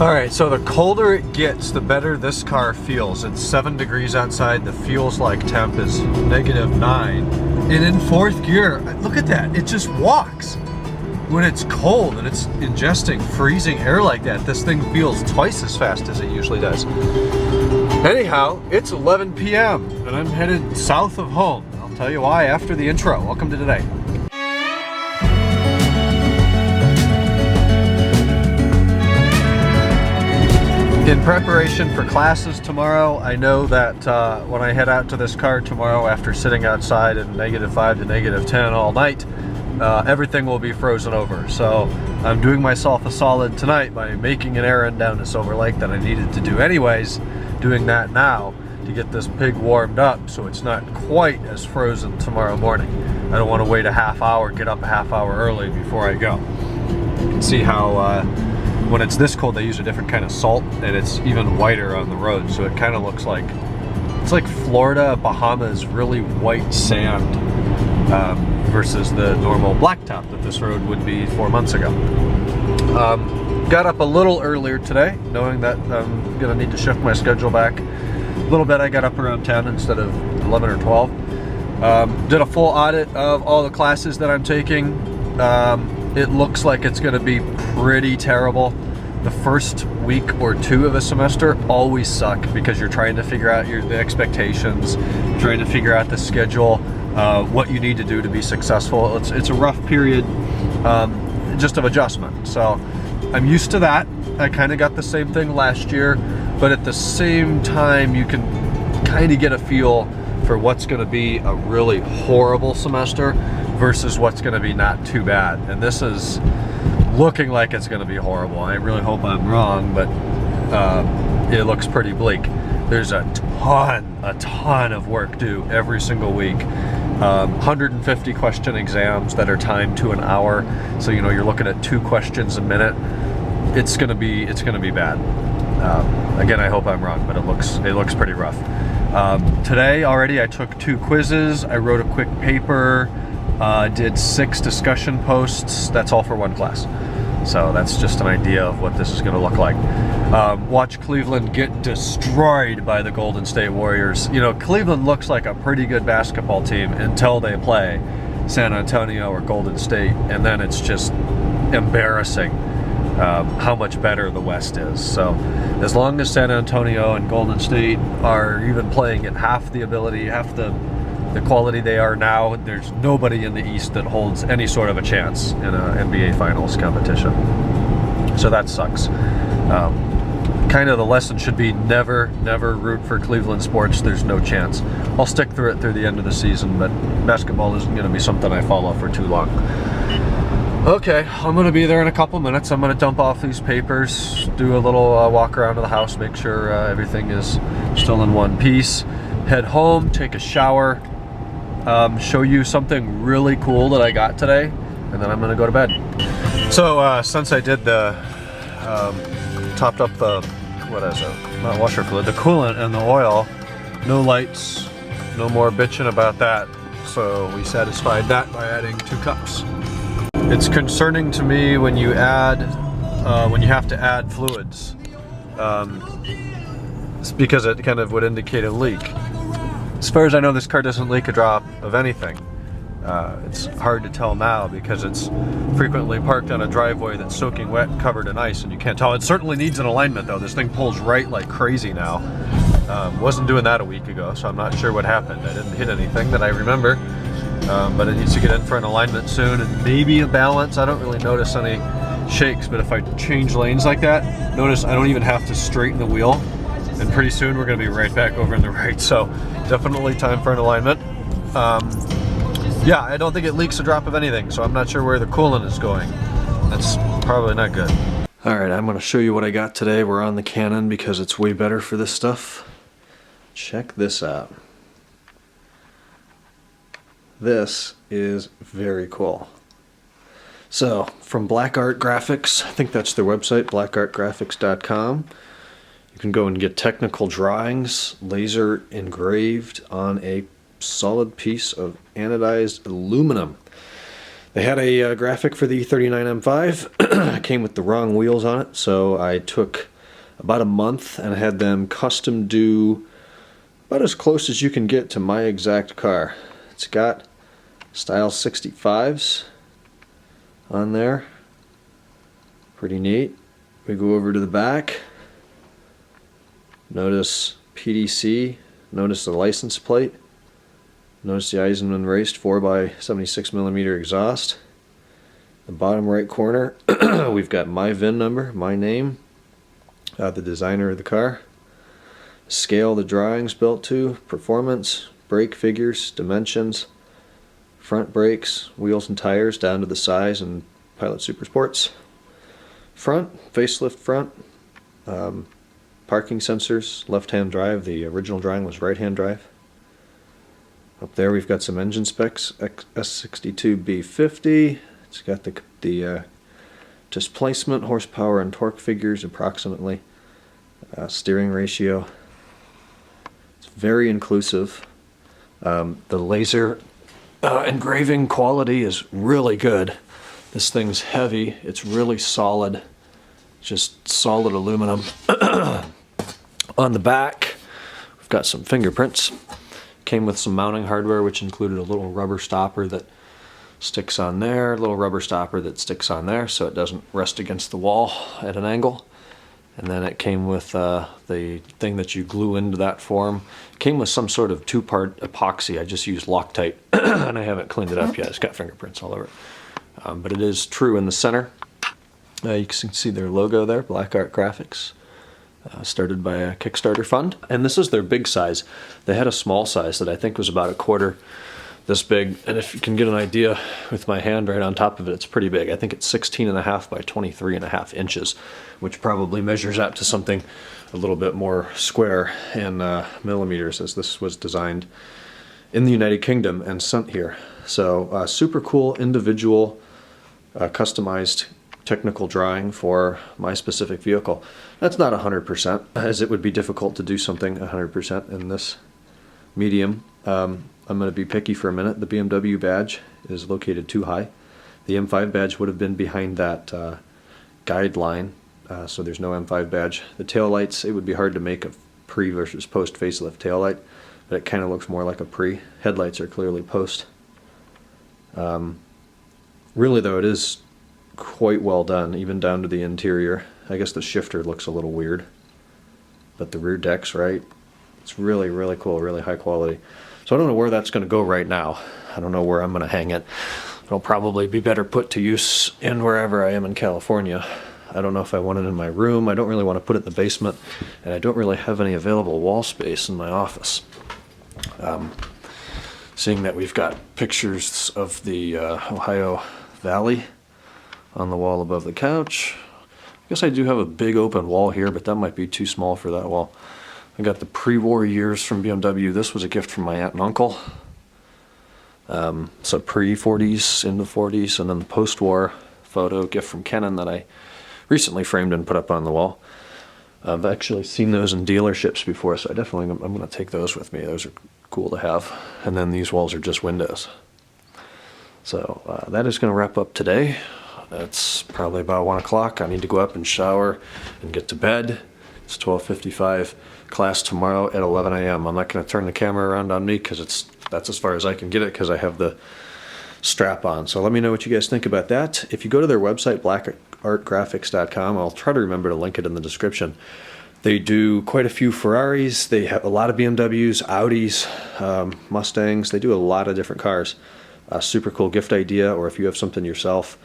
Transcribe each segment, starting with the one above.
Alright, so the colder it gets, the better this car feels. It's 7 degrees outside, the feels like temp is -9. And in 4th gear, look at that, it just walks. When it's cold and it's ingesting freezing air like that, this thing feels twice as fast as it usually does. Anyhow, it's 11 p.m. and I'm headed south of home. I'll tell you why after the intro. Welcome to today. In preparation for classes tomorrow, I know that when I head out to this car tomorrow after sitting outside in -5 to -10 all night, everything will be frozen over. So I'm doing myself a solid tonight by making an errand down to Silver Lake that I needed to do anyways, doing that now to get this pig warmed up so it's not quite as frozen tomorrow morning. I don't want to wait a half hour, get up a half hour early before I go. You can see how when it's this cold, they use a different kind of salt, and it's even whiter on the road, so it kind of looks like, it's like Florida, Bahamas, really white sand versus the normal blacktop that this road would be 4 months ago. Got up a little earlier today, knowing that I'm gonna need to shift my schedule back a little bit. I got up around 10 instead of 11 or 12. Did a full audit of all the classes that I'm taking. It looks like it's going to be pretty terrible. The first week or two of a semester always suck because you're trying to figure out the expectations, trying to figure out the schedule, what you need to do to be successful. It's a rough period just of adjustment. So I'm used to that. I kind of got the same thing last year, but at the same time you can kind of get a feel for what's going to be a really horrible semester versus what's going to be not too bad. And this is looking like it's going to be horrible. I really hope I'm wrong, but it looks pretty bleak. There's a ton of work due every single week. 150 question exams that are timed to an hour. So you know you're looking at 2 questions a minute. It's going to be bad. Again, I hope I'm wrong, but it looks pretty rough. Today already I took 2 quizzes, I wrote a quick paper, did 6 discussion posts. That's all for 1 class. So that's just an idea of what this is going to look like. Watch Cleveland get destroyed by the Golden State Warriors. You know, Cleveland looks like a pretty good basketball team until they play San Antonio or Golden State, and then it's just embarrassing how much better the West is. So as long as San Antonio and Golden State are even playing at half the ability, half the quality they are now, there's nobody in the East that holds any sort of a chance in an NBA Finals competition. So that sucks. Kind of the lesson should be never root for Cleveland sports. There's no chance. I'll stick through it through the end of the season, but basketball isn't going to be something I follow for too long. Okay, I'm going to be there in a couple minutes. I'm going to dump off these papers, do a little walk around to the house, make sure everything is still in one piece. Head home, take a shower, show you something really cool that I got today, and then I'm going to go to bed. So since I did the, topped up the, what is it, not washer fluid, the coolant and the oil, no lights, no more bitching about that. So we satisfied that by adding 2 cups. It's concerning to me when you add, when you have to add fluids. It's because it kind of would indicate a leak. As far as I know, this car doesn't leak a drop of anything. It's hard to tell now because it's frequently parked on a driveway that's soaking wet, covered in ice, and you can't tell. It certainly needs an alignment though. This thing pulls right like crazy now. Wasn't doing that a week ago, so I'm not sure what happened. I didn't hit anything that I remember. But it needs to get in for an alignment soon and maybe a balance. I don't really notice any shakes, but if I change lanes like that, notice I don't even have to straighten the wheel, and pretty soon we're going to be right back over in the right. So definitely time for an alignment. Yeah, I don't think it leaks a drop of anything, so I'm not sure where the coolant is going. That's probably not good. Alright, I'm going to show you what I got today. We're on the Canon because it's way better for this stuff. Check this out. This is very cool. So, from Black Art Graphics, I think that's their website, blackartgraphics.com. You can go and get technical drawings, laser engraved on a solid piece of anodized aluminum. They had a graphic for the E39 M5. It came with the wrong wheels on it, so I took about a month and had them custom do about as close as you can get to my exact car. It's got style 65s on there. Pretty neat. We go over to the back. Notice PDC. Notice the license plate. Notice the Eisenman raced 4x76mm exhaust. The bottom right corner, we've got my VIN number, my name, the designer of the car, scale the drawings built to, performance, brake figures, dimensions, front brakes, wheels and tires down to the size and Pilot Super Sports. Front, facelift front, parking sensors, left-hand drive. The original drawing was right-hand drive. Up there we've got some engine specs, S62B50. It's got the displacement, horsepower, and torque figures approximately. Steering ratio. It's very inclusive. The laser engraving quality is really good. This thing's heavy. It's really solid. Just solid aluminum. On the back, we've got some fingerprints. Came with some mounting hardware, which included a little rubber stopper that sticks on there, a little rubber stopper that sticks on there so it doesn't rest against the wall at an angle. And then it came with the thing that you glue into that form. It came with some sort of two-part epoxy. I just used Loctite and I haven't cleaned it up yet. It's got fingerprints all over it. But it is true in the center. You can see their logo there, Black Art Graphics. Started by a Kickstarter fund. And this is their big size. They had a small size that I think was about a quarter this big. And if you can get an idea with my hand right on top of it, it's pretty big. I think it's 16.5 by 23.5 inches, which probably measures out to something a little bit more square in millimeters, as this was designed in the United Kingdom and sent here. So super cool individual customized technical drawing for my specific vehicle. That's not 100%, as it would be difficult to do something 100% in this medium. I'm going to be picky for a minute. The BMW badge is located too high. The M5 badge would have been behind that guideline, so there's no M5 badge. The taillights, it would be hard to make a pre versus post facelift taillight, but it kind of looks more like a pre. Headlights are clearly post. Really though, it is quite well done, even down to the interior. I guess the shifter looks a little weird, but the rear deck's right. It's really, really cool, really high quality. So I don't know where that's going to go right now. I don't know where I'm going to hang it. It'll probably be better put to use in wherever I am in California. I don't know if I want it in my room. I don't really want to put it in the basement, and I don't really have any available wall space in my office. Seeing that we've got pictures of the Ohio Valley on the wall above the couch. I guess I do have a big open wall here, but that might be too small for that wall. I got the pre-war years from BMW. This was a gift from my aunt and uncle. So pre-40s into 40s, and then the post-war photo gift from Canon that I recently framed and put up on the wall. I've actually seen those in dealerships before, so I'm going to take those with me. Those are cool to have. And then these walls are just windows. So that is going to wrap up today. It's probably about 1 o'clock. I need to go up and shower and get to bed. It's 12:55. Class tomorrow at 11 a.m. I'm not going to turn the camera around on me because that's as far as I can get it because I have the strap on. So let me know what you guys think about that. If you go to their website, blackartgraphics.com, I'll try to remember to link it in the description. They do quite a few Ferraris. They have a lot of BMWs, Audis, Mustangs. They do a lot of different cars. Super cool gift idea, or if you have something yourself,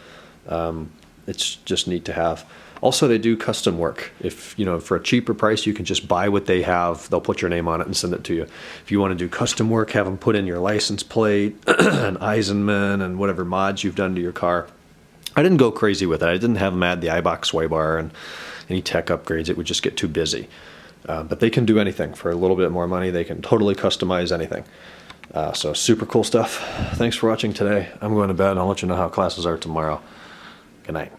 it's just neat to have. Also, they do custom work. If, you know, for a cheaper price, you can just buy what they have. They'll put your name on it and send it to you. If you want to do custom work, have them put in your license plate and Eisenman and whatever mods you've done to your car. I didn't go crazy with it. I didn't have them add the iBox sway bar and any tech upgrades. It would just get too busy. But they can do anything. For a little bit more money, they can totally customize anything. So super cool stuff. Thanks for watching today. I'm going to bed, and I'll let you know how classes are tomorrow. Good night.